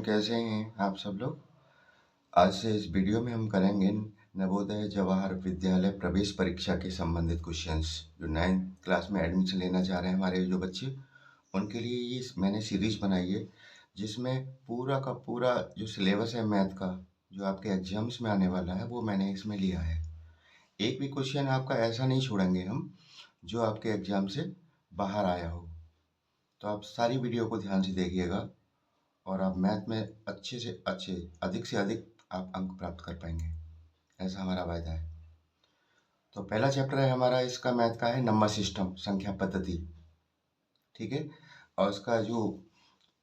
कैसे हैं आप सब लोग। आज से इस वीडियो में हम करेंगे नवोदय जवाहर विद्यालय प्रवेश परीक्षा के संबंधित क्वेश्चंस। जो 9th क्लास में एडमिशन लेना चाह रहे हैं हमारे जो बच्चे, उनके लिए ये मैंने सीरीज बनाई है जिसमें पूरा का पूरा जो सिलेबस है मैथ का, जो आपके एग्जाम्स में आने वाला है, वो मैंने इसमें लिया है। एक भी क्वेश्चन आपका ऐसा नहीं छोड़ेंगे हम जो आपके एग्जाम से बाहर आया हो। तो आप सारी वीडियो को ध्यान से देखिएगा और आप मैथ में अच्छे से अच्छे, अधिक से अधिक आप अंक प्राप्त कर पाएंगे, ऐसा हमारा वायदा है। तो पहला चैप्टर है हमारा इसका मैथ का है नंबर सिस्टम, संख्या पद्धति। ठीक है। और इसका जो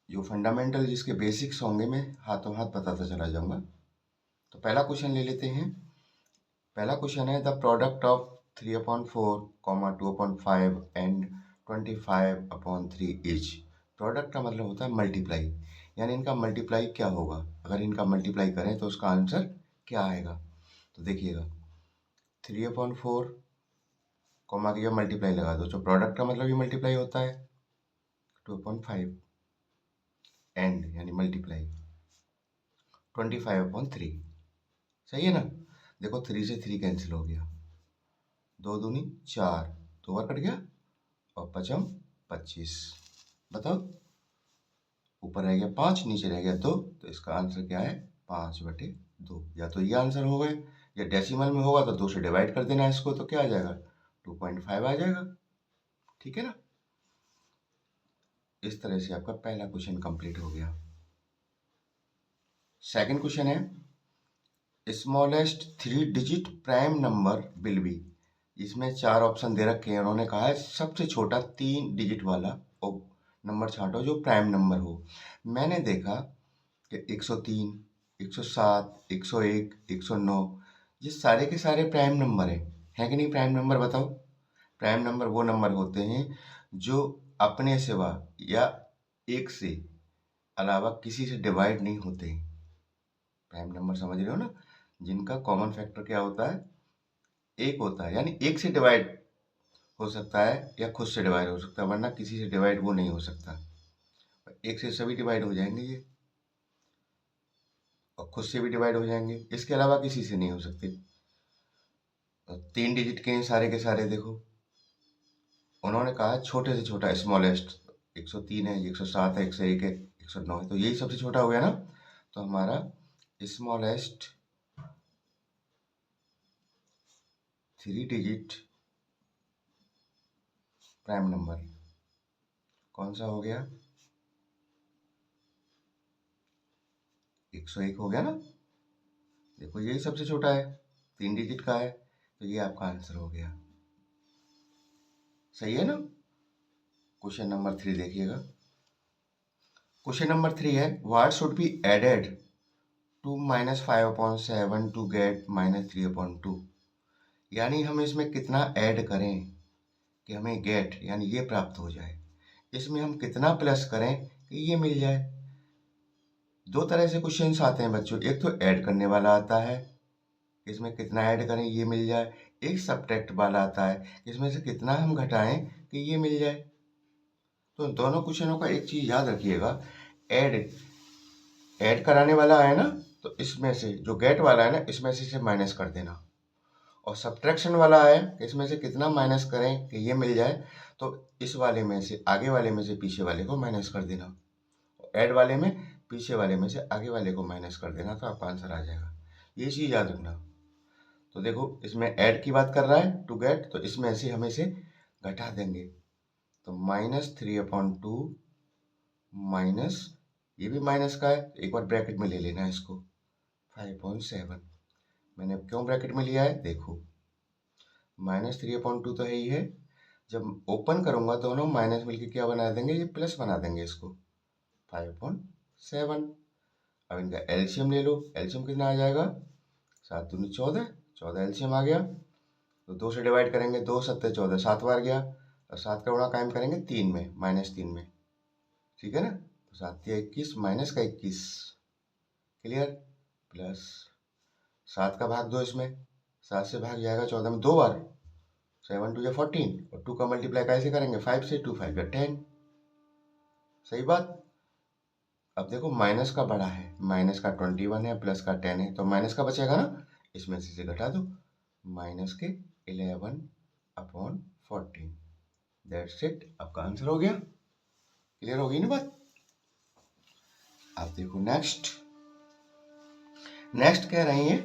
जो फंडामेंटल जिसके बेसिक्स होंगे मैं हाथों हाथ बताता चला जाऊंगा। तो पहला क्वेश्चन ले लेते हैं। पहला क्वेश्चन है the product of 3/4, 2/5 and 25/3 is. Product का मतलब होता है मल्टीप्लाई, यानी इनका मल्टीप्लाई क्या होगा। अगर इनका मल्टीप्लाई करें तो उसका आंसर क्या आएगा। तो देखिएगा 3/4 कॉमा की मल्टीप्लाई लगा दो, जो प्रोडक्ट का मतलब ये मल्टीप्लाई होता है। 2/5 एंड यानी मल्टीप्लाई 25/3। सही है ना। देखो 3 से 3 कैंसिल हो गया, 2 दूनी 4, 2 बार कट गया और 5 25। बताओ, ऊपर रह गया 5, नीचे रह गया 2, तो इसका आंसर क्या है 5/2। या तो ये आंसर हो गए, या डेसिमल में होगा तो 2 से डिवाइड कर देना इसको, तो क्या आ जाएगा 2.5 आ जाएगा। ठीक है ना। इस तरह से आपका पहला क्वेश्चन कंप्लीट हो गया। सेकंड क्वेश्चन है smallest 3 digit prime number will be. इसमें 4 ऑप्शन दे रखे हैं। उन्होंने कहा है सबसे छोटा 3 डिजिट वाला नंबर छांटो जो प्राइम नंबर हो। मैंने देखा कि 103, 107, 101, 109 ये सारे के सारे प्राइम नंबर हैं कि नहीं। प्राइम नंबर बताओ। प्राइम नंबर वो नंबर होते हैं जो अपने सिवा या एक से अलावा किसी से डिवाइड नहीं होते। प्राइम नंबर समझ रहे हो ना, जिनका कॉमन फैक्टर क्या होता है, एक होता है, यानी एक से डिवाइड हो सकता है या खुद से डिवाइड हो सकता है, वरना किसी से डिवाइड वो नहीं हो सकता। एक से सभी डिवाइड हो जाएंगे ये, और खुद से भी डिवाइड हो जाएंगे, इसके अलावा किसी से नहीं हो सकते। तो 3 डिजिट के हैं सारे के सारे। देखो उन्होंने कहा छोटे से छोटा स्मॉलेस्ट 103 है, 107 है, 101 है, 109 है, तो यही सबसे छोटा हो गया ना। तो हमारा स्मॉलेस्ट 3 डिजिट प्राइम नंबर कौन सा हो गया, 101 हो गया ना। देखो यही सबसे छोटा है, 3 डिजिट का है, तो ये आपका आंसर हो गया। सही है ना। क्वेश्चन नंबर 3 देखिएगा। क्वेश्चन नंबर 3 है what should be added to -5/7 to get -3/2। यानी हम इसमें कितना ऐड करें कि हमें गेट यानी ये प्राप्त हो जाए। इसमें हम कितना प्लस करें कि ये मिल जाए। दो तरह से क्वेश्चंस आते हैं बच्चों, एक तो ऐड करने वाला आता है, इसमें कितना ऐड करें ये मिल जाए। एक सब्ट्रैक्ट वाला आता है, इसमें से कितना हम घटाएं कि ये मिल जाए। तो दोनों क्वेश्चनों का एक चीज याद रखिएगा, ऐड ऐड कराने वाला है ना, तो इसमें से जो गेट वाला है ना, इसमें से इसे माइनस कर देना। और सब्ट्रैक्शन वाला है, इसमें से कितना माइनस करें कि ये मिल जाए, तो इस वाले में से आगे वाले में से पीछे वाले को माइनस कर देना। ऐड वाले में पीछे वाले में से आगे वाले को माइनस कर देना, तो आपका आंसर आ जाएगा। ये चीज याद रखना। तो देखो इसमें ऐड की बात कर रहा है टू गेट, तो इसमें से हम इसे घटा देंगे। तो -3/2 माइनस, ये भी माइनस का है, एक बार ब्रैकेट में ले लेना है इसको, 5/7। मैंने क्यों ब्रैकेट में लिया है, देखो -3/2 तो है ही है, जब ओपन करूंगा दोनों माइनस मिलके क्या बना देंगे, ये प्लस बना देंगे इसको, 5/7। अब इनका एलसीएम ले लो। एलसीएम कितना आ जाएगा, 7 दूनी 14, 14 एलसीएम आ गया। तो 2 से डिवाइड करेंगे, 2 7 14, 7 बार गया, और 7 का गुणा कायम करेंगे 3 में, -3 में। ठीक है ना। तो 7 या 21 माइनस का 21, क्लियर, प्लस 7 का भाग 2 इसमें, 7 से भाग जाएगा 14 में 2 बार, 7 2 या 14, और 2 का मल्टीप्लाई कैसे करेंगे, 5 से, 2 5 या 10। सही बात। अब देखो माइनस का बड़ा है, माइनस का 21 है, प्लस का 10 है, तो माइनस का बचेगा ना, इसमें से घटा दो, माइनस के 11/14। दैट्स इट, आपका आंसर हो गया। क्लियर होगी ना बात। आप देखो नेक्स्ट कह रही है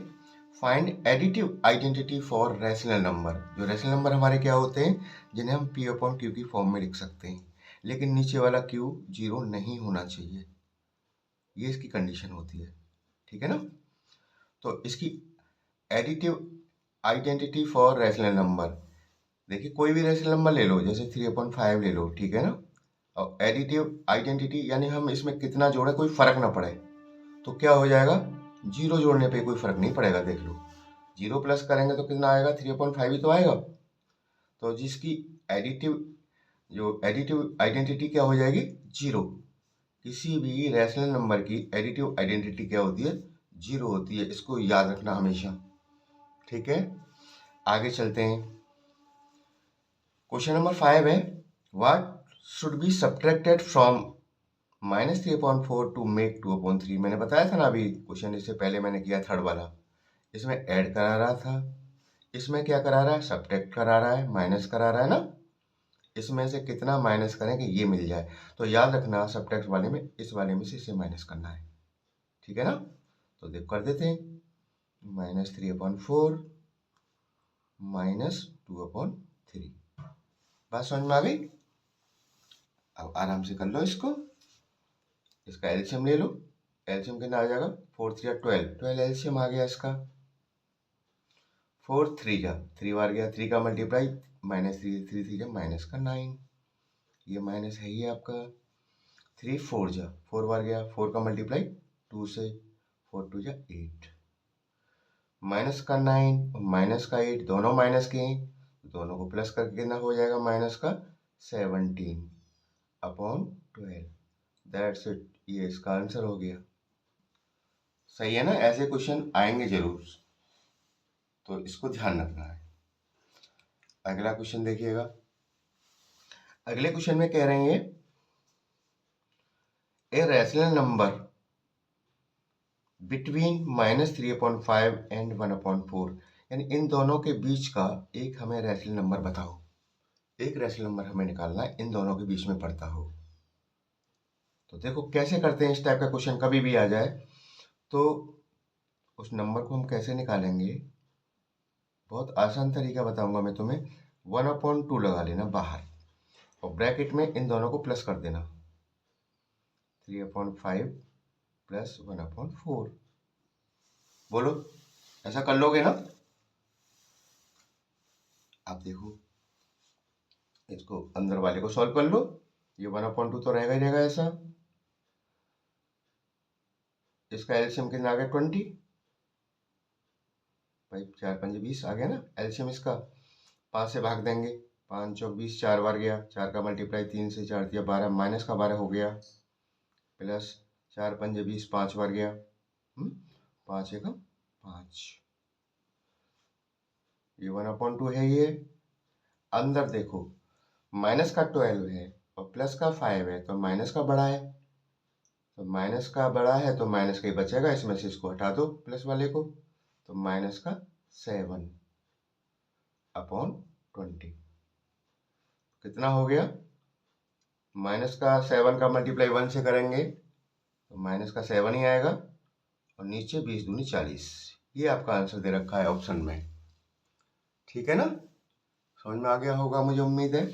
find additive identity for rational number. जो रैशनल नंबर हमारे क्या होते हैं, जिन्हें हम P अपॉन Q की फॉर्म में लिख सकते हैं, लेकिन नीचे वाला Q 0 नहीं होना चाहिए, ये इसकी कंडीशन होती है। ठीक है ना। तो इसकी additive identity for rational number, देखिए कोई भी रैशनल नंबर ले लो, जैसे 3/5 ले लो, ठीक है ना। और एडिटिव आइडेंटिटी यानी हम इसमें कितना जोड़े कोई फर्क ना पड़े, तो क्या हो जाएगा, 0 जोड़ने पे कोई फर्क नहीं पड़ेगा। देख लो 0 प्लस करेंगे तो कितना आएगा, 3/5 ही तो आएगा। तो जिसकी एडिटिव आइडेंटिटी क्या हो जाएगी, 0। किसी भी रैशनल नंबर की एडिटिव आइडेंटिटी क्या होती है, 0 होती है। इसको याद रखना हमेशा। ठीक है, आगे चलते हैं। क्वेश्चन नंबर 5 है, what should be subtracted from -3/4 to make 2/3। मैंने बताया था ना अभी क्वेश्चन, इससे पहले मैंने किया थर्ड वाला, इसमें ऐड करा रहा था, इसमें क्या करा रहा है, सब्ट्रैक्ट करा रहा है, माइनस करा रहा है ना। इसमें से कितना माइनस करें कि ये मिल जाए, तो याद रखना सब्ट्रैक्ट वाले में इस वाले में से इसे माइनस करना है। ठीक है ना, तो देख कर देते हैं, -3/4 -2/3। बात समझ में आ गई। अब आराम से कर लो इसको, इसका एलसीएम ले लो। एलसीएम कितना आ जाएगा, 4 3 12, 12 एलसीएम आ गया इसका। 4 3 जा 3 बार गया, 3 का मल्टीप्लाई -3 3 3 जा माइनस का 9, ये माइनस है ही आपका। 3 4 जा 4 बार गया, 4 का मल्टीप्लाई 2 से, 4 2 जा 8, माइनस का 9 माइनस का 8 दोनों माइनस के हैं, दोनों को प्लस करके कितना हो जाएगा, माइनस का 17/12। दैट्स इट, ये इसका आंसर हो गया। सही है ना, ऐसे क्वेश्चन आएंगे जरूर, तो इसको ध्यान रखना है। अगला क्वेश्चन देखिएगा। अगले क्वेश्चन में कह रहे हैं a rational number between -3/5 and 1/4, यानी इन दोनों के बीच का एक हमें रैशनल नंबर बताओ। एक रैशनल नंबर हमें निकालना है इन दोनों के बीच में पड़ता हो। तो देखो कैसे करते हैं, इस टाइप का क्वेश्चन कभी भी आ जाए तो उस नंबर को हम कैसे निकालेंगे, बहुत आसान तरीका बताऊंगा मैं तुम्हें। 1/2 लगा लेना बाहर, और ब्रैकेट में इन दोनों को प्लस कर देना, 3/5 प्लस 1/4। बोलो ऐसा कर लोगे ना। आप देखो इसको अंदर वाले को सॉल्व कर लो, ये 1/2 तो रहेगा ही रहेगा ऐसा। इसका एलसीएम कितना आ गया, 20, भाई 4 5 20 आ गया ना एलसीएम इसका। 5 से भाग देंगे, 5 चौक 20, 4 बार गया, 4 का मल्टीप्लाई 3 से 4 दिया 12, माइनस का 12 हो गया, प्लस 4 5 20, 5 बार गया, 5 1 5, ये 1/2 है। ये अंदर देखो माइनस का 12 है और प्लस का 5 है, तो माइनस का बड़ा है, तो माइनस का बड़ा है तो माइनस का ही बचेगा, इसमें से इसको हटा दो प्लस वाले को, तो माइनस का 7/20 कितना हो गया, माइनस का 7 का मल्टीप्लाई 1 से करेंगे तो माइनस का 7 ही आएगा, और नीचे 20 दूनी 40। ये आपका आंसर दे रखा है ऑप्शन में। ठीक है ना, समझ में आ गया होगा मुझे उम्मीद है।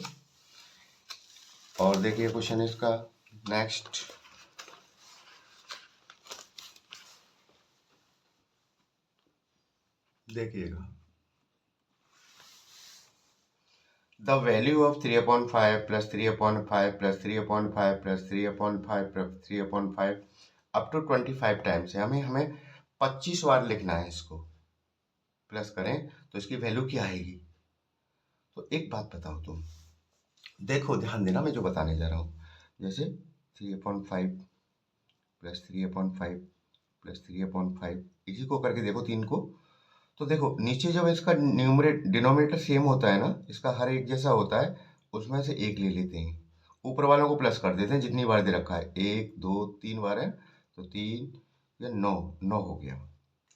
और देखिए क्वेश्चन इसका नेक्स्ट, देखिएगा, the value of 3/5 plus 3/5 plus 3/5 plus 3/5 plus 3/5 up to 25 times है। हमें 25 बार लिखना है, इसको प्लस करें तो इसकी वैल्यू क्या आएगी। तो एक बात बताओ तुम, देखो ध्यान देना मैं जो बताने जा रहा हूँ, जैसे 3/5 प्लस 3/5 प्लस 3/5, इसी को करके देखो 3 को, तो देखो नीचे जब इसका न्यूमरेटर डिनोमिनेटर सेम होता है ना, इसका हर एक जैसा होता है, उसमें से एक ले लेते हैं, ऊपर वालों को प्लस कर देते हैं जितनी बार दे रखा है, 1 2 3 बार है तो 3 या 9 9 हो गया,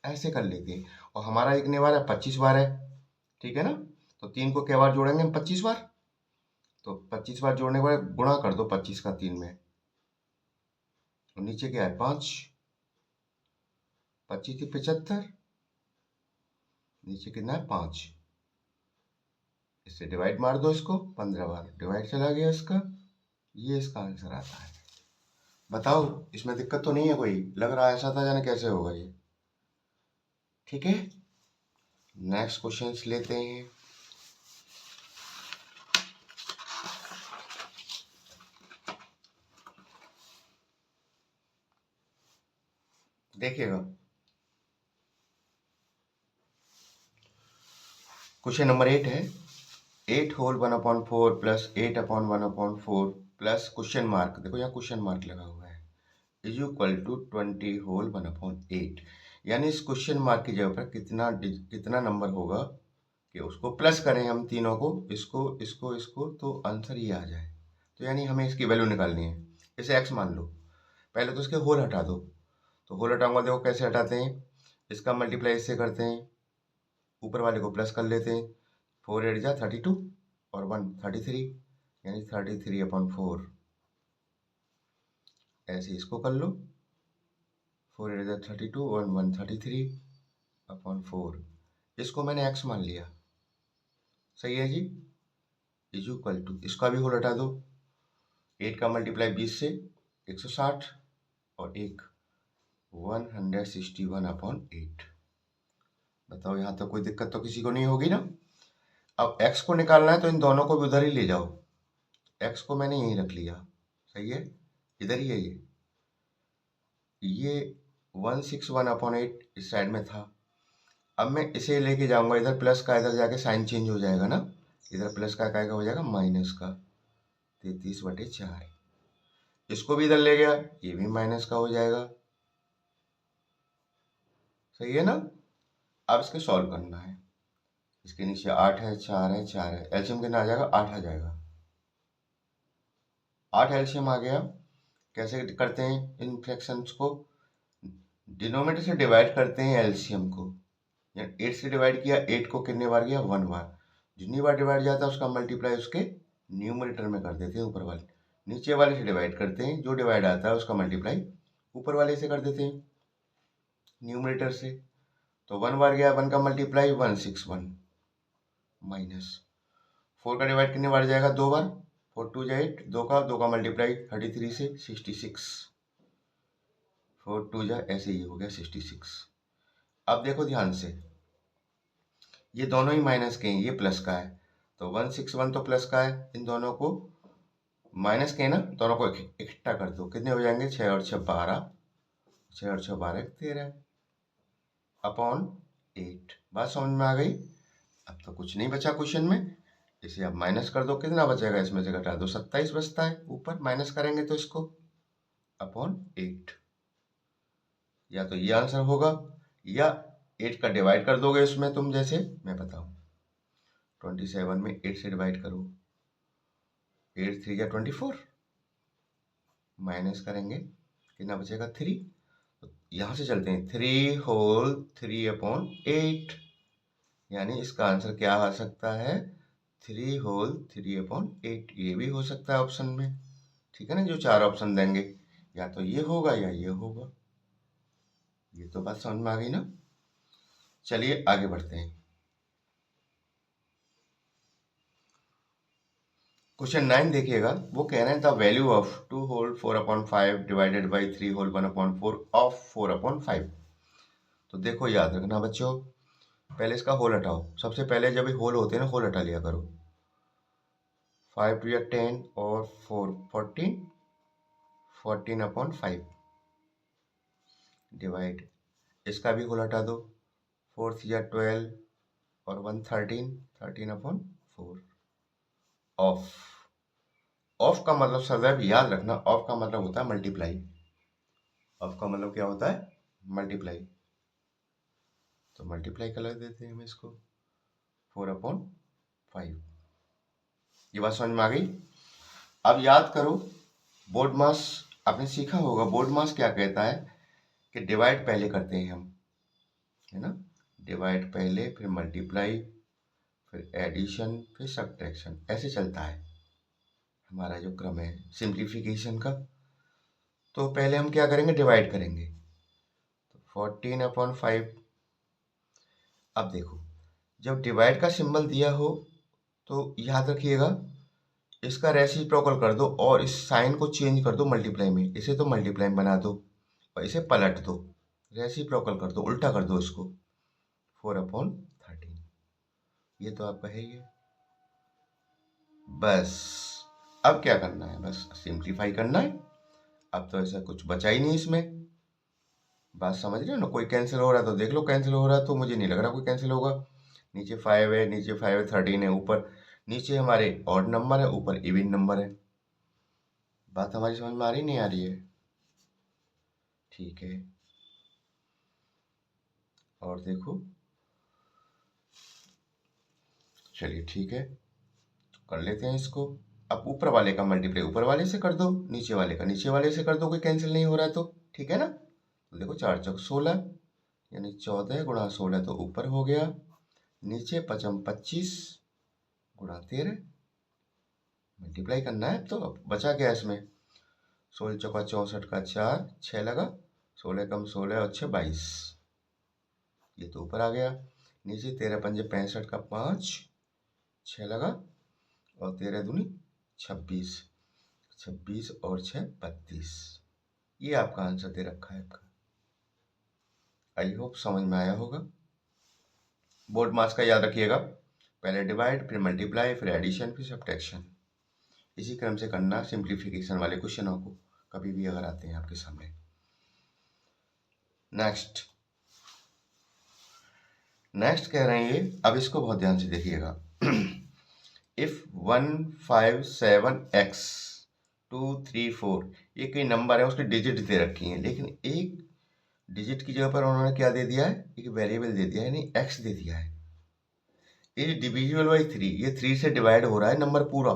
ऐसे कर लेते हैं। और हमारा एक ने बार है 25 बार है, ठीक है ना, तो 3 को क्या बार जोड़ेंगे हम, 25 बार, तो 25 बार जोड़ने के बाद गुणा कर दो 25 का 3 में, तो नीचे क्या है 5, 25 थी 75, नीचे कितना है 5, इससे डिवाइड मार दो इसको, 15 बार डिवाइड चला गया इसका, ये इसका आंसर आता है। बताओ इसमें दिक्कत तो नहीं है कोई, लग रहा है ऐसा था, जाने कैसे होगा ये। ठीक है, नेक्स्ट क्वेश्चंस लेते हैं। देखिएगा, क्वेश्चन नंबर 8 है, 8 whole 1/4 plus 8/1/4 plus question mark, देखो यहाँ क्वेश्चन मार्क लगा हुआ है, इज इक्वल टू 20 होल 1/8। यानी इस क्वेश्चन मार्क की जगह पर कितना नंबर होगा कि उसको प्लस करें हम तीनों को, इसको तो आंसर ये आ जाए। तो यानी हमें इसकी वैल्यू निकालनी है। इसे x मान लो, पहले तो इसके होल हटा दो, तो होल हटाऊंगा, देखो कैसे हटाते हैं, इसका मल्टीप्लाई इससे करते हैं, ऊपर वाले को प्लस कर लेते हैं, 4 8 जा 32 और 1 33, यानी 33/4, ऐसे इसको कर लो, 4 8 जा 32 और 1 33/4, इसको मैंने x मान लिया, सही है जी। इज इक्वल टू, इसका भी होल हटा दो, 8 का मल्टीप्लाई 20 से 160 और एक 161/8। बताओ यहाँ तक कोई दिक्कत तो किसी को नहीं होगी ना। अब x को निकालना है तो इन दोनों को भी उधर ही ले जाओ, x को मैंने यहीं रख लिया, सही है, इधर ही है ये 161/8 इस साइड में था। अब मैं इसे लेके जाऊंगा इधर, प्लस का इधर जाके साइन चेंज हो जाएगा ना, इधर प्लस का हो जाएगा माइनस का 33/4, इसको भी इधर ले गया, ये भी माइनस का हो जाएगा, सही है ना। अब इसके सॉल्व करना है, इसके नीचे 8 है, 4 है, 4 है, एलसीएम कितना आ जाएगा, 8 आ जाएगा, 8 एलसीएम आ गया। कैसे करते हैं इन फ्रैक्शंस को, डिनोमिनेटर से डिवाइड करते हैं एलसीएम को, 8 से डिवाइड किया, 8 को कितने बार किया, 1 बार, जितनी बार डिवाइड जाता है उसका मल्टीप्लाई उसके न्यूमरेटर में कर देते हैं ऊपर वाले, नीचे वाले से डिवाइड करते हैं, जो डिवाइड आता है उसका मल्टीप्लाई ऊपर वाले से कर देते हैं न्यूमरेटर से। तो 1 बार गया, 1 का मल्टीप्लाई 161 माइनस 4 का डिवाइड कितने बार जाएगा, 2 बार, 4 2 जा 8, 2 का मल्टीप्लाई 33 से 66, 4 2 जा ऐसे ही हो गया 66। अब देखो ध्यान से, ये दोनों ही माइनस के हैं, ये प्लस का है, तो 161 तो प्लस का है, इन दोनों को माइनस के ना, दोनों को इकट्ठा कर दो, कितने हो जाएंगे, 6 और 6 12, 6 और 6 12 13 अपॉन 8। बात समझ में आ गई। अब तो कुछ नहीं बचा क्वेश्चन में, इसे आप माइनस कर दो, कितना बचेगा, इसमें से घटा दो, 27 बचता है, ऊपर माइनस करेंगे तो इसको अपॉन 8, या तो ये आंसर होगा, या 8 का डिवाइड कर दोगे इसमें तुम, जैसे मैं बताऊं, 27 में 8 से डिवाइड करो, 8 3 या 24, माइनस करेंगे कितना बचेगा 3, यहां से चलते हैं, 3 होल 3/8, यानी इसका आंसर क्या आ सकता है, 3 होल 3/8, ये भी हो सकता है ऑप्शन में, ठीक है ना, जो 4 ऑप्शन देंगे, या तो ये होगा या ये होगा। ये तो बात समझ में आ गई ना। चलिए आगे बढ़ते हैं। क्वेश्चन 9 देखिएगा, वो कह रहे हैं the value of 2 whole 4/5 divided by 3 whole 1/4 of 4/5। तो देखो याद रखना बच्चों, पहले इसका होल हटाओ, सबसे पहले जब होल होते हैं ना, होल हटा लिया करो, 5 2 या 10 और 4 14, 14/5 डिवाइड, इसका भी होल हटा दो, 4 3 या 12 और 1 13, 13/4 ऑफ। ऑफ का मतलब सदैव याद रखना, ऑफ का मतलब होता है मल्टीप्लाई, ऑफ का मतलब क्या होता है, मल्टीप्लाई, तो मल्टीप्लाई कर देते हैं हम इसको, 4/5। ये बात समझ में आ गई। अब याद करो, बोर्ड मास आपने सीखा होगा। बोर्ड मास क्या कहता है कि डिवाइड पहले करते हैं हम, है ना। डिवाइड पहले, फिर मल्टीप्लाई, फिर एडिशन, फिर सब्ट्रैक्शन, ऐसे चलता है हमारा जो क्रम है सिंप्लीफिकेशन का। तो पहले हम क्या करेंगे, डिवाइड करेंगे। तो 14/5। अब देखो, जब डिवाइड का सिंबल दिया हो तो याद रखिएगा, इसका रेसिप्रोकल कर दो और इस साइन को चेंज कर दो मल्टीप्लाई में। इसे तो मल्टीप्लाई में बना दो और इसे पलट दो, रेसिप्रोकल कर दो, उल्टा कर दो इसको। 4/13, ये तो आपका है ही है। बस अब क्या करना है, बस सिंप्लीफाई करना है। अब तो ऐसा कुछ बचा ही नहीं इसमें। बात समझ रहे हो ना। कोई कैंसिल हो रहा है तो देख लो, कैंसिल हो रहा है तो मुझे नहीं लग रहा कोई कैंसिल होगा। नीचे 5 है, नीचे 5 है, 13 है, ऊपर नीचे हमारे ऑड नंबर है, ऊपर इवन नंबर है। बात हमारी समझ में आ रही नहीं आ रही है? ठीक है। और देखो, चलिए ठीक है, तो कर लेते हैं इसको। अब ऊपर वाले का मल्टीप्लाई ऊपर वाले से कर दो, नीचे वाले का नीचे वाले से कर दो, कोई कैंसिल नहीं हो रहा है तो ठीक है ना। तो देखो 4 चौक 16, यानी 14 गुणा 16 तो ऊपर हो गया, नीचे 5 25 गुणा 13, मल्टीप्लाई करना है। तो अब बचा क्या इसमें, 16 चौका 64 का 4, 6 लगा, 16 कम 16 और 6 22, ये तो ऊपर आ गया। नीचे 13 पंजे 65 का 5, 6 लगा और 13 दूनी 26, 26 और 6 32, ये आपका आंसर दे रखा है आपका। आई होप समझ में आया होगा। बोर्ड मास का याद रखिएगा, पहले डिवाइड, फिर मल्टीप्लाई, फिर एडिशन, फिर सब्ट्रैक्शन। इसी क्रम से करना सिंप्लीफिकेशन वाले क्वेश्चनों को, कभी भी अगर आते हैं आपके सामने। नेक्स्ट कह रहे हैं ये, अब इसको बहुत ध्यान से देखिएगा। इफ 157x 234, ये कई नंबर है, उसकी डिजिट दे रखी है, लेकिन एक डिजिट की जगह पर उन्होंने क्या दे दिया है, एक वेरिएबल दे दिया है, यानी x दे दिया है। ये डिविजिबल बाई 3, ये 3 से डिवाइड हो रहा है नंबर पूरा।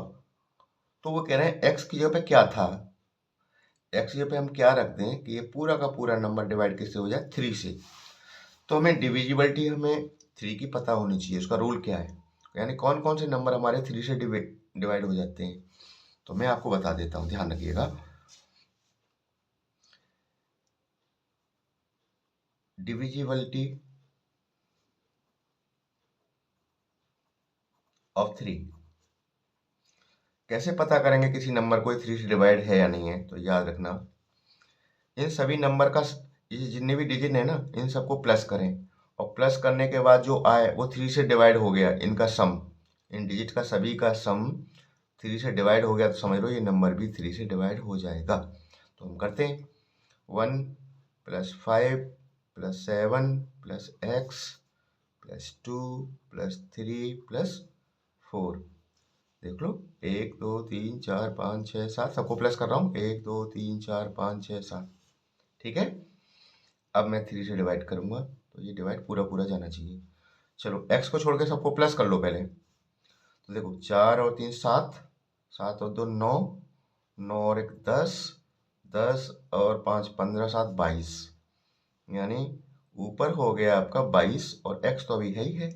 तो वो कह रहे हैं x की जगह पे क्या था, x की जगह पे हम क्या रख दें कि ये पूरा का पूरा नंबर डिवाइड किससे हो जाए, 3 से। तो हमें डिविजिबिलिटी, हमें 3 की पता होनी चाहिए, उसका रूल क्या है, यानी कौन कौन से नंबर हमारे 3 से डिवाइड हो जाते हैं। तो मैं आपको बता देता हूँ, ध्यान रखिएगा। डिविजिबिलिटी ऑफ 3 कैसे पता करेंगे किसी नंबर को 3 से डिवाइड है या नहीं है। तो याद रखना, इन सभी नंबर का, ये जितने भी डिजिट है ना, इन सबको प्लस करें, और प्लस करने के बाद जो आए वो 3 से डिवाइड हो गया, इनका सम, इन डिजिट का सभी का सम 3 से डिवाइड हो गया, तो समझ लो ये नंबर भी 3 से डिवाइड हो जाएगा। तो हम करते हैं, 1 + 5 + 7 + x + 2 + 3 + 4। देख लो, 1 2 3 4 5 6 7, सबको प्लस कर रहा हूँ, 1 2 3 4 5 6 7, ठीक है। अब मैं 3 से डिवाइड करूंगा, तो ये डिवाइड पूरा पूरा जाना चाहिए। चलो x को छोड़ के सबको प्लस कर लो पहले। तो देखो, 4 और 3 7, 7 और 2 9, 9 और 1 10, 10 और 5 15, 7 22, यानी ऊपर हो गया आपका 22, और x तो अभी है ही है।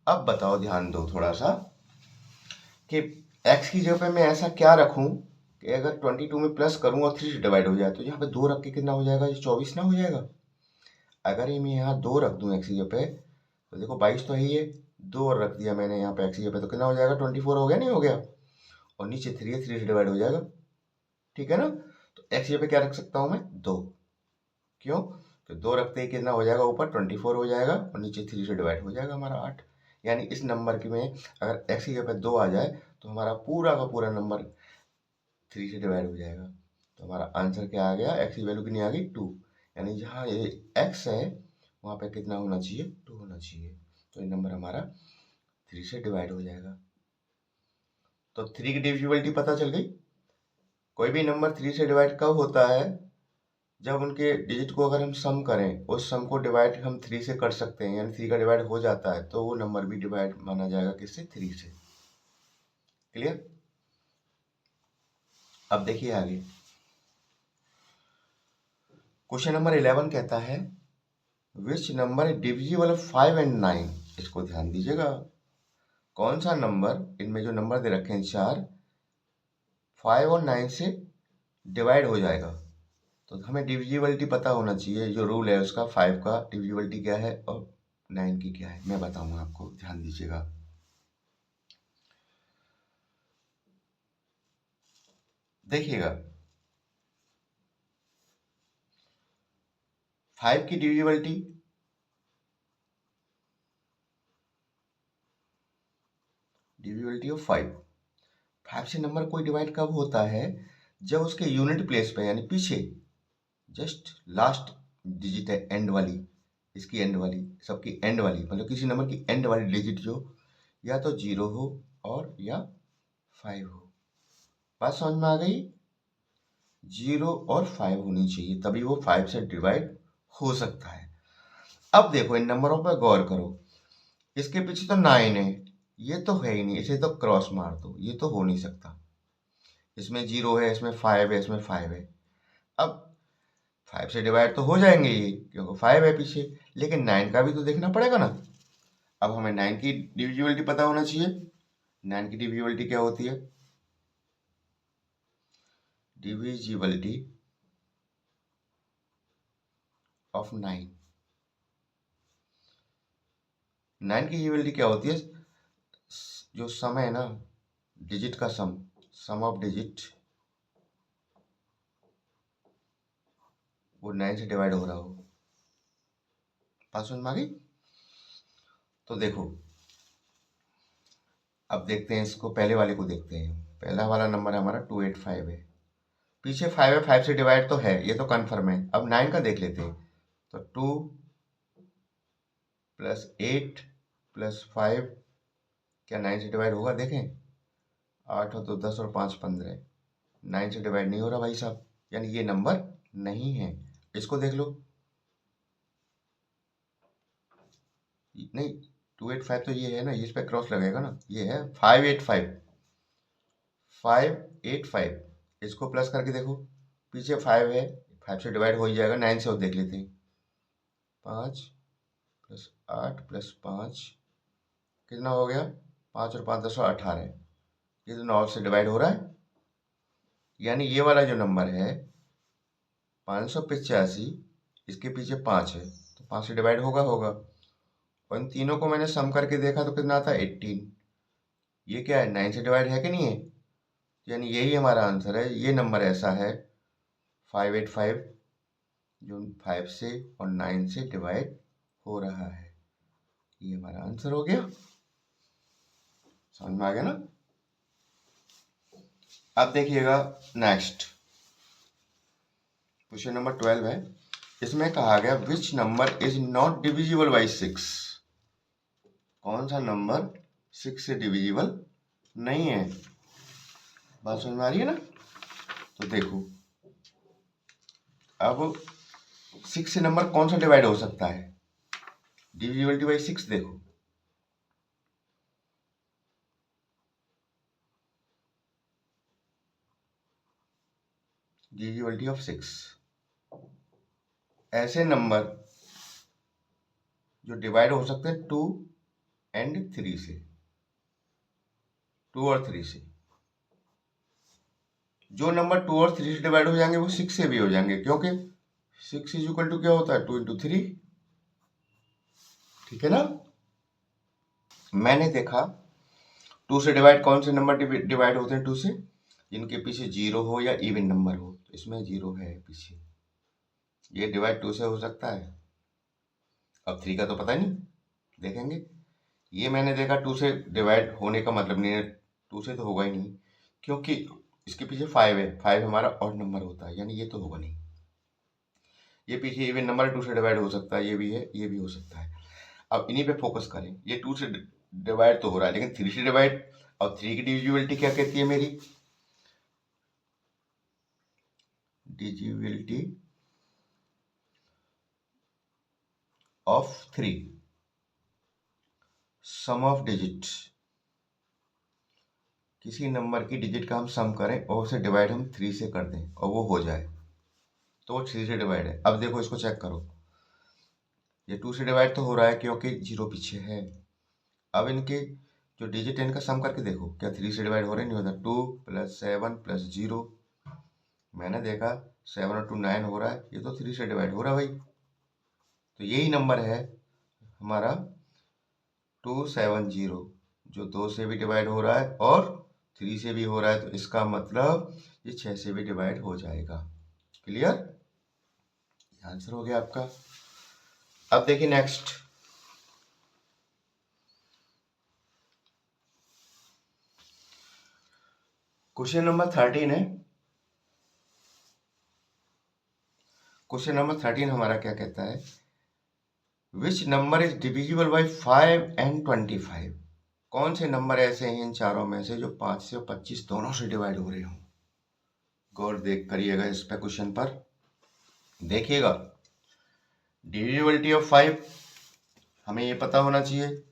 अब बताओ, ध्यान दो थोड़ा सा, कि x की जगह पे मैं ऐसा क्या रखूं कि अगर 22 में प्लस करूं और 3 से डिवाइड हो जाए, तो यहाँ पे 2 रख के कितना हो जाएगा, ये 24 ना हो जाएगा। अगर ये मैं यहाँ 2 रख दूं x की जगह पे, तो देखो 22 तो है ही है, 2 और रख दिया मैंने यहाँ पे x की जगह पे, तो कितना हो जाएगा, 24 हो गया, नहीं हो गया। और नीचे 3 है, 3 से डिवाइड हो जाएगा, ठीक है ना। तो x की जगह पे क्या रख सकता हूँ मैं, 2। क्यों, तो 2 रखते ही कितना हो जाएगा, ऊपर 24 हो जाएगा, और नीचे 3 से डिवाइड हो जाएगा हमारा 8। यानी इस नंबर की में अगर x की जगह पे 2 आ जाए, तो हमारा पूरा का पूरा नंबर 3 से डिवाइड हो जाएगा। तो हमारा आंसर क्या आ गया, x की वैल्यू कितनी आ गई, 2। यानी जहाँ ये x है वहाँ पे कितना होना चाहिए, 2 होना चाहिए। तो ये नंबर हमारा 3 से डिवाइड हो जाएगा। तो 3 की डिविजिबिलिटी पता चल गई। कोई भी नंबर 3 से डिवाइड कब होता है, जब उनके डिजिट को अगर हम सम करें, उस सम को डिवाइड हम 3 से कर सकते हैं, यानी 3 का डिवाइड हो जाता है, तो वो नंबर भी डिवाइड माना जाएगा किससे, 3 से। क्लियर। अब देखिए आगे, क्वेश्चन नंबर 11 कहता है विच नंबर डिविजिबल 5 एंड 9। इसको ध्यान दीजिएगा, कौन सा नंबर, इनमें जो नंबर दे रखे हैं चार, 5 और 9 से डिवाइड हो जाएगा। तो हमें डिविजिबिलिटी पता होना चाहिए, जो रूल है उसका, 5 का डिविजिबिलिटी क्या है और 9 की क्या है, मैं बताऊंगा आपको, ध्यान दीजिएगा। देखिएगा, 5 की डिविजिबिलिटी ऑफ 5 से नंबर कोई डिवाइड कब होता है, जब उसके यूनिट प्लेस पे, यानी पीछे, जस्ट लास्ट डिजिट है एंड वाली, इसकी एंड वाली, सबकी एंड वाली, मतलब किसी नंबर की एंड वाली डिजिट जो या तो 0 हो और या 5 हो। बात समझ में आ गई? 0 और 5 होनी चाहिए, तभी वो 5 से डिवाइड हो सकता है। अब देखो, इन नंबरों पर गौर करो, इसके पीछे तो 9 है, ये तो है ही नहीं, इसे तो क्रॉस मार दो, ये तो हो नहीं सकता। इसमें 0 है, इसमें 5 है, इसमें 5 है। अब 5 से डिवाइड तो हो जाएंगे ये, क्योंकि 5 है पीछे, लेकिन 9 का भी तो देखना पड़ेगा ना। अब हमें 9 की डिविजिबिलिटी पता होना चाहिए। 9 की डिविजिबिलिटी क्या होती है? डिविजिबिलिटी ऑफ 9, 9 की डिविजिबिलिटी क्या होती है? जो सम है ना, डिजिट का सम ऑफ डिजिट, वो 9 से डिवाइड हो रहा हो। बात समझ में आ गई? तो देखो, अब देखते हैं इसको, पहले वाले को देखते हैं। पहला वाला नंबर हमारा 285 है, पीछे 5 है, 5 से डिवाइड तो है, ये तो कन्फर्म है। अब 9 का देख लेते हैं, तो 2 प्लस 8 प्लस 5, क्या 9 से डिवाइड होगा? देखें, 8 हो तो 10 और 5 15, 9 से डिवाइड नहीं हो रहा भाई साहब, यानी ये नंबर नहीं है। इसको देख लो, नहीं, 285 तो ये है ना, इस पे क्रॉस लगेगा ना, ये है 585, 585। इसको प्लस करके देखो, पीछे 5 है, 5 से डिवाइड हो ही जाएगा, 9 से और देख लेते हैं। 5 प्लस 8 प्लस 5 कितना हो गया? 5 और 5 10 और 18, ये तो 9 से डिवाइड हो रहा है, यानी ये वाला जो नंबर है 585, इसके पीछे 5 है, तो 5 से डिवाइड होगा होगा। और इन तीनों को मैंने सम करके देखा तो कितना आता है? 18। ये क्या है? 9 से डिवाइड है कि नहीं है? यानी यही हमारा आंसर है, ये नंबर ऐसा है 585, जो 5 से और 9 से डिवाइड हो रहा है। ये हमारा आंसर हो गया। समझ में आ गया ना? अब देखिएगा नेक्स्ट, क्वेश्चन नंबर 12 है। इसमें कहा गया which number is not divisible by 6। कौन सा नंबर 6 से डिविजिबल नहीं है? बात समझ में आ रही है ना? तो देखो, अब 6 से नंबर कौन सा डिवाइड हो सकता है? डिविजिबिलिटी बाई 6 देखो, डिविजिबिलिटी ऑफ 6, ऐसे नंबर जो डिवाइड हो सकते हैं 2 एंड 3 से, 2 और 3 से। जो नंबर 2 और 3 से डिवाइड हो जाएंगे वो 6 से भी हो जाएंगे, क्योंकि 6 इज इक्वल टू क्या होता है? 2 इंटू 3। ठीक है ना? मैंने देखा 2 से डिवाइड कौन से नंबर डिवाइड होते हैं? 2 से जिनके पीछे 0 हो या इवन नंबर हो। तो इसमें 0 है पीछे, ये डिवाइड 2 से हो सकता है। अब 3 का तो पता नहीं, देखेंगे। ये मैंने देखा 2 से डिवाइड होने का मतलब नहीं है, 2 से तो होगा ही नहीं, क्योंकि इसके पीछे 5 है, 5 हमारा ऑड नंबर होता है, यानी ये तो होगा नहीं। ये पीछे इवन नंबर 2 से डिवाइड हो सकता है, ये भी है, ये भी हो सकता है। अब इन्हीं पे फोकस करें, ये 2 से डिवाइड तो हो रहा है, लेकिन 3 से डिवाइड, और 3 की डिविजिबिलिटी क्या कहती है मेरी? Divisibility of 3, sum of digit किसी नंबर की डिजिट का हम सम करें और उसे डिवाइड हम 3 से कर दें और वो हो जाए, तो वो 3 से डिवाइड है। अब देखो इसको चेक करो, ये 2 से डिवाइड तो हो रहा है क्योंकि 0 पीछे है। अब इनके जो डिजिट है इनका सम करके देखो, क्या 3 से डिवाइड हो रहे, नहीं होता। 2 + 7 + 0, मैंने देखा 7 और 2 9 हो रहा है, ये तो 3 से डिवाइड हो रहा है भाई। तो यही नंबर है हमारा 270, जो 2 से भी डिवाइड हो रहा है और 3 से भी हो रहा है, तो इसका मतलब ये 6 से भी डिवाइड हो जाएगा। क्लियर? आंसर हो गया आपका। अब देखिए नेक्स्ट, क्वेश्चन नंबर 13 है। क्वेश्चन नंबर 13 हमारा क्या कहता है, which number is divisible by 5 and 25? कौन से नंबर ऐसे हैं इन चारों में से जो 5 से 25 दोनों से डिवाइड हो रहे हो? गौर देख करिएगा इस पे, क्वेश्चन पर देखिएगा। डिविजिबिलिटी ऑफ 5 हमें ये पता होना चाहिए।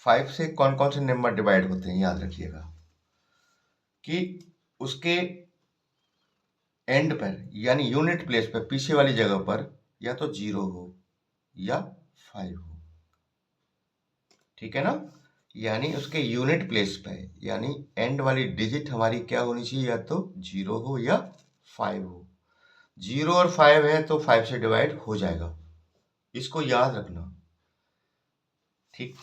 फाइव से कौन कौन से नंबर डिवाइड होते हैं याद रखिएगा, कि उसके एंड पर यानी यूनिट प्लेस पर, पीछे वाली जगह पर या तो 0 हो या 5 हो, ठीक है ना। यानी उसके यूनिट प्लेस पे यानी एंड वाली डिजिट हमारी क्या होनी चाहिए, या तो 0 हो या 5 हो। 0 और 5 है तो 5 से डिवाइड हो जाएगा, इसको याद रखना, ठीक।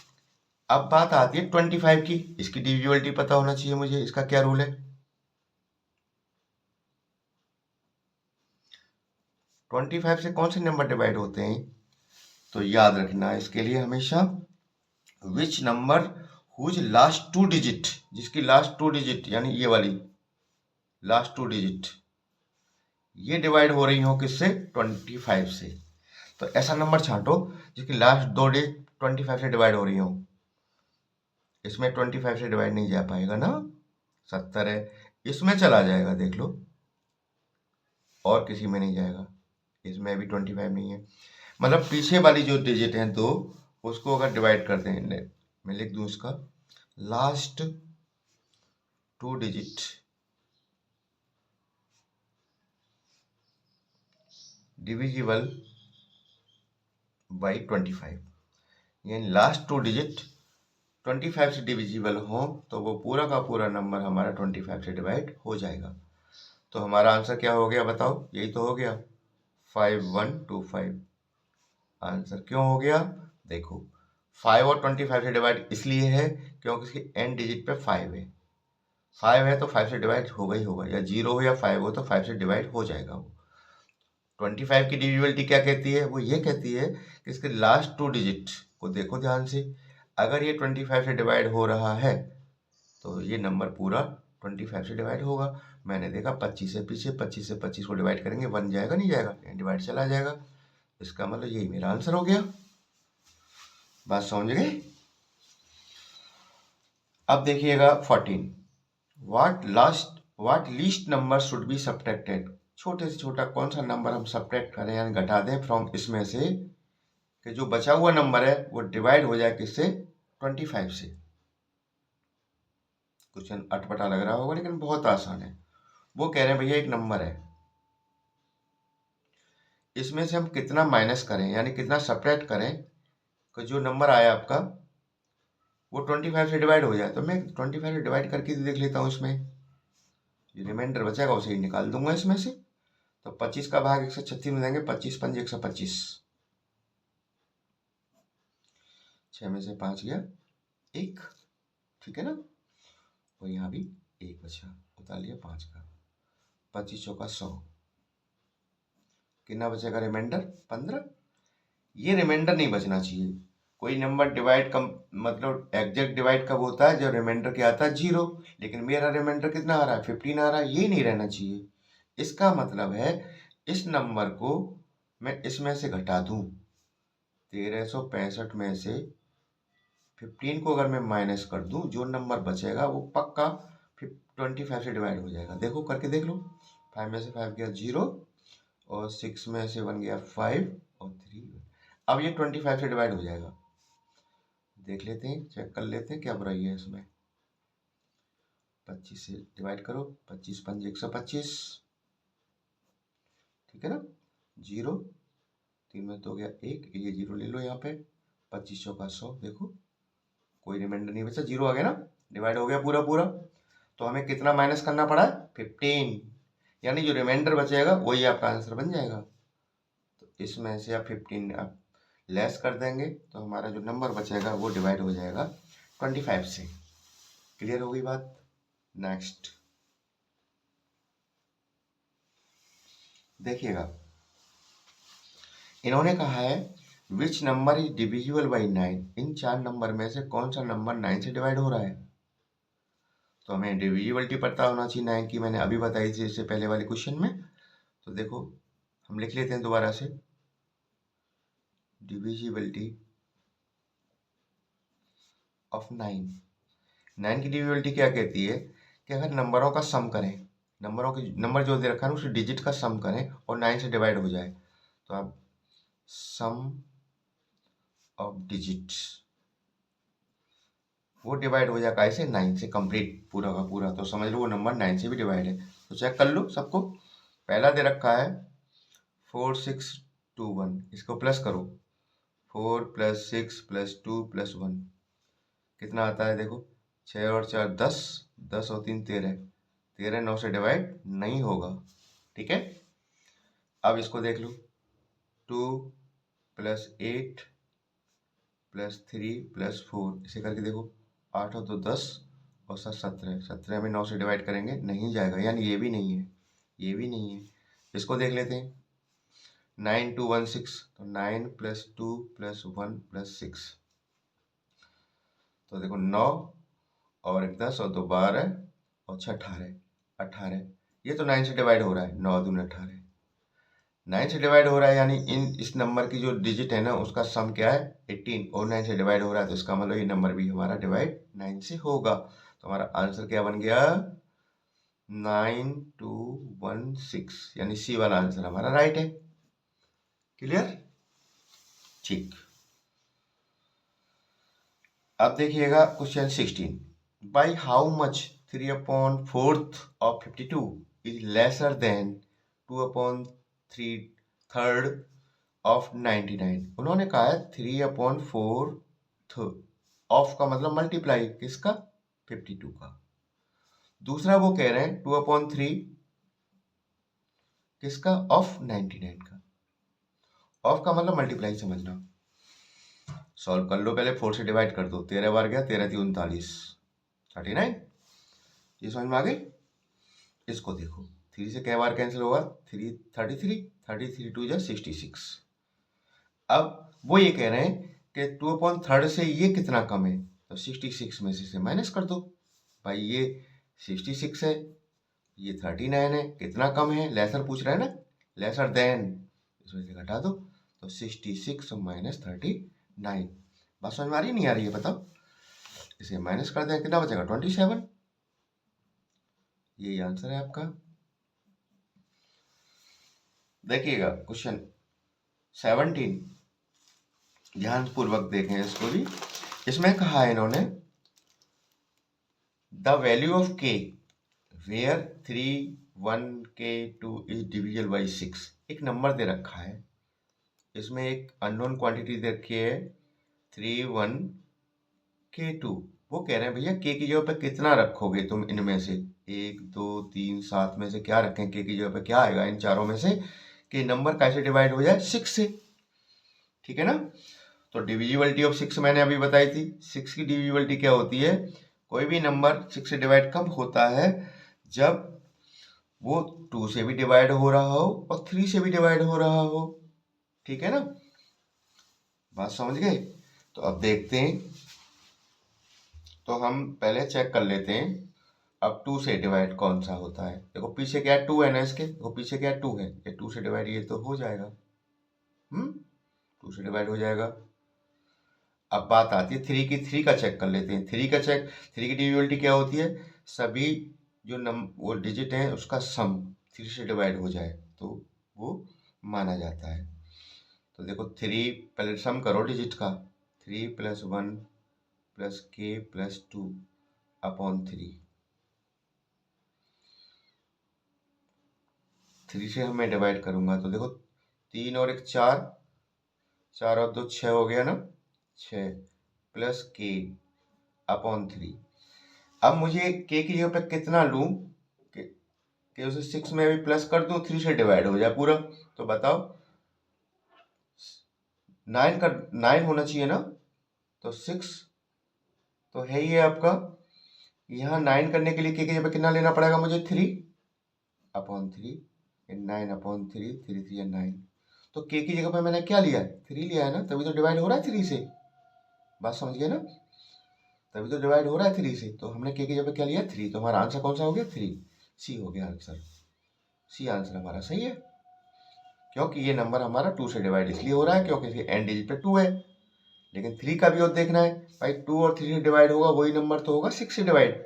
अब बात आती है 25 की, इसकी डिविजिबिलिटी पता होना चाहिए मुझे, इसका क्या रूल है। 25 से कौन से नंबर डिवाइड होते हैं, तो याद रखना इसके लिए हमेशा which number whose last 2 digit, जिसकी लास्ट 2 डिजिट यानी ये वाली लास्ट 2 डिजिट ये डिवाइड हो रही हो किससे, 25 से। तो ऐसा नंबर छांटो जिसकी लास्ट 2 डिजिट 25 से डिवाइड हो रही हो। इसमें 25 से डिवाइड नहीं जा पाएगा ना, 70 है, इसमें चला जाएगा देख लो, और किसी में नहीं जाएगा, इसमें भी 25 नहीं है। मतलब पीछे वाली जो डिजिट है दो, उसको अगर डिवाइड करते हैं, मैं लिख दूं इसका लास्ट 2 डिजिट डिविजिबल बाई 25, यानी लास्ट 2 डिजिट 25 से डिविजिबल हो तो वो पूरा का पूरा नंबर हमारा 25 से डिवाइड हो जाएगा। तो हमारा आंसर क्या हो गया बताओ, यही तो हो गया 5125। आंसर क्यों हो गया, देखो 5 और 25 से डिवाइड इसलिए है क्योंकि इसकी एंड डिजिट पे 5 है। 5 है तो 5 से डिवाइड होगा ही होगा, या 0 हो या 5 हो तो 5 से डिवाइड हो जाएगा वो। 25 की डिविजिबिलिटी क्या कहती है, वो ये कहती है कि इसके लास्ट 2 डिजिट को देखो ध्यान से, अगर ये 25 से डिवाइड हो रहा है तो ये नंबर पूरा 25 से डिवाइड होगा। मैंने देखा 25 से पीछे, 25 से 25 को डिवाइड करेंगे, 1 जाएगा नहीं जाएगा, डिवाइड चला जाएगा, इसका मतलब यही मेरा आंसर हो गया। बात समझ गए। अब देखिएगा 14, what least number should be subtracted, छोटे से छोटा कौन सा नंबर हम सब्ट्रैक्ट करें यानी घटा दें फ्रॉम इसमें से, कि जो बचा हुआ नंबर है वो डिवाइड हो जाए किससे, 25 से। क्वेश्चन अटपटा लग रहा होगा लेकिन बहुत आसान है। वो कह रहे हैं भैया एक नंबर है, इसमें से हम कितना माइनस करें यानी कितना सब्ट्रैक्ट करें कि जो नंबर आया आपका वो 25 से डिवाइड हो जाए। तो मैं 25 से डिवाइड करके देख लेता हूँ, इसमें जो रिमाइंडर बचेगा उसे ही निकाल दूंगा इसमें से। तो 25 का भाग 136 में देंगे, 25 पंज 125, 6 में से 5 गया 1, ठीक है ना। और यहाँ भी 1 बचा, उतार लिया 5 का, 25 चौका 100, कितना बचेगा रिमाइंडर 15। ये रिमाइंडर नहीं बचना चाहिए। कोई नंबर डिवाइड कम मतलब एग्जैक्ट डिवाइड कब होता है, जब रिमाइंडर क्या आता है 0, लेकिन मेरा रिमाइंडर कितना आ रहा है 15 आ रहा है, ये नहीं रहना चाहिए। इसका मतलब है इस नंबर को मैं इसमें से घटा दूं, 1365 में से 15 को अगर मैं माइनस कर दूं, जो नंबर बचेगा वो पक्का 25 से डिवाइड हो जाएगा। देखो करके देख लो, 5 में से 5 गया 0 और 6 में से बन गया 5 और 3। अब ये 25 से डिवाइड हो जाएगा। देख लेते हैं, चेक कर लेते हैं क्या बुराई है इसमें। 25 से डिवाइड करो, 25 पंजे 125, ठीक है ना। 0, 3 में तो हो गया 1, ये 0 ले लो यहाँ पे। 25 का 100, देखो कोई रिमाइंडर नहीं बचा, 0 आ गया ना, डिवाइड हो गया पूरा पूरा। तो हमें कितना माइनस करना पड़ा? 15, यानी जो रिमाइंडर बचेगा वही आपका आंसर बन जाएगा। तो इसमें से आप 15 आप लेस कर देंगे तो हमारा जो नंबर बचेगा वो डिवाइड हो जाएगा 25 से। क्लियर हो गई बात? नेक्स्ट देखिएगा, इन्होंने कहा है which number is divisible by 9। In 4 number में से कौन सा नंबर 9 से डिवाइड हो रहा है? तो हमें डिविजिबिलिटी पता होना चाहिए 9 की, मैंने अभी बताई थी इससे पहले वाले क्वेश्चन में। तो देखो हम लिख लेते हैं दोबारा से, डिविजिबिलिटी ऑफ 9। 9 की डिविजिबिलिटी क्या कहती है कि अगर नंबरों का सम करें, नंबर जो दे रखा है उसके डिजिट का सम करें और 9 से डिवाइड हो जाए, तो आप सम ऑफ डिजिट्स वो डिवाइड हो जाएगा ऐसे 9 से, कंप्लीट पूरा का पूरा। तो समझ लो वो नंबर 9 से भी डिवाइड है। तो चेक कर लो सबको। पहला दे रखा है 4621, इसको प्लस करो, 4 + 6 + 2 + 1 कितना आता है? देखो 6 और 4 10, 10 और 3 13, 13 9 से डिवाइड नहीं होगा, ठीक है। अब इसको देख लो, 2 + 8 + 3 + 4, इसे करके देखो, 8 और 2 10 और 7 17, 17 में 9 से डिवाइड करेंगे नहीं जाएगा, यानी ये भी नहीं है, ये भी नहीं है। इसको देख लेते हैं, 9 2 1 6, तो 9 + 2 + 1 + 6, तो देखो 9 और 1 10 और 2 12 और 6 18, 18 ये तो 9 से डिवाइड हो रहा है, 9 दूनी 18, 9 से डिवाइड हो रहा है, यानी इस नंबर की जो डिजिट है ना उसका सम क्या है? 18, और 9 से डिवाइड हो रहा है, तो इसका मतलब ये नंबर भी हमारा डिवाइड 9 से होगा। तो हमारा आंसर क्या बन गया? 9216, यानी सी वाला आंसर हमारा राइट है। क्लियर? ठीक। अब देखिएगा question 16, by how much 3/4 of 52 is lesser than 2/3 of 99। उन्होंने कहा है 3/4 ऑफ का मतलब मल्टीप्लाई किसका? 52 का। दूसरा वो कह रहे हैं 2/3 किसका? ऑफ 99 का। ऑफ का मतलब मल्टीप्लाई समझना। सॉल्व कर लो, पहले 4 से डिवाइड कर दो, 13 बार गया, 13 3 39, 39। ये समझ में आ गई? इसको देखो, 3 से क्या बार कैंसिल होगा? 3 33, 33 2 66। अब वो ये कह रहे हैं कि 2/3 से ये कितना कम है, तो 66 में से माइनस कर दो। भाई ये 66 है, ये 39 है, कितना कम है? लेसर पूछ रहा है ना, लेसर देन, इसमें से घटा दो, तो 66 - 39। बात समझ में आ रही नहीं आ रही है बताओ? इसे माइनस कर दें, कितना बचेगा? 27। यही आंसर है आपका। देखिएगा क्वेश्चन 17, ध्यान पूर्वक देखें इसको भी। इसमें कहा है इन्होंने the value of k where 3 1 k 2 is divisible by 6। एक नंबर दे रखा है, इसमें एक अननोन क्वांटिटी दे रखी है 3 1 k 2। वो कह रहे हैं भैया k की जगह पे कितना रखोगे तुम इनमें से? 1 2 3 7 में से क्या रखें? k की जगह पे क्या आएगा इन चारों में से कि नंबर कैसे डिवाइड हो जाए? 6 से, ठीक है ना। तो डिविजिबिलिटी ऑफ 6 मैंने अभी बताई थी। 6 की डिविजिबिलिटी क्या होती है? कोई भी नंबर 6 से डिवाइड कब होता है? जब वो 2 से भी डिवाइड हो रहा हो और 3 से भी डिवाइड हो रहा हो, ठीक है ना। बात समझ गए? तो अब देखते हैं, तो हम पहले चेक कर लेते हैं अब 2 से डिवाइड कौन सा होता है। देखो पीछे क्या है? 2 है ना, इसके देखो पीछे क्या है? 2 है, ये 2 से डिवाइड ये तो हो जाएगा, 2 से डिवाइड हो जाएगा। अब बात आती है 3 की। 3 का चेक कर लेते हैं। 3 का चेक, 3 की डिविजिबिलिटी क्या होती है? सभी जो वो डिजिट हैं उसका सम 3 से डिवाइड हो जाए तो वो माना जाता है। तो देखो 3 पहले सम करो डिजिट का, 3 + 1 + k + 2 अपॉन 3। 3 से मैं डिवाइड करूंगा तो देखो 3 और 1 4, 4 और 2 6 हो गया ना, 6 + k अपॉन 3। अब मुझे k की जगह पे कितना लूं कि उसे 6 में अभी प्लस कर दूं, 3 से डिवाइड हो जाए पूरा। तो बताओ 9 होना चाहिए ना, तो 6 तो है ही है आपका। यहाँ 9 करने के लिए k की जगह पे कितना लेना पड़ेगा मुझे, 3 अपॉन 3, 9 अपॉन 3, 3 3 9। तो k की जगह पे मैंने क्या लिया, 3 लिया है ना, तभी तो डिवाइड हो रहा है 3 से। बात समझ गए ना, तभी तो डिवाइड हो रहा है 3 से। तो हमने k की जगह पे क्या लिया, 3। तो हमारा आंसर कौन सा हो गया, 3। सी हो गया आंसर, सी आंसर हमारा सही है। क्योंकि ये नंबर हमारा 2 से डिवाइड इसलिए हो रहा है क्योंकि इसके एंड डिजिट पे 2 है। लेकिन 3 का भी और देखना है भाई, 2 और 3 से डिवाइड होगा वही नंबर तो होगा 6 से डिवाइड।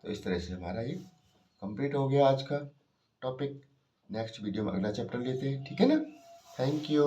तो इस तरह से हमारा ये कंप्लीट हो गया आज का टॉपिक। नेक्स्ट वीडियो में अगला चैप्टर लेते हैं, ठीक है ना। Thank you.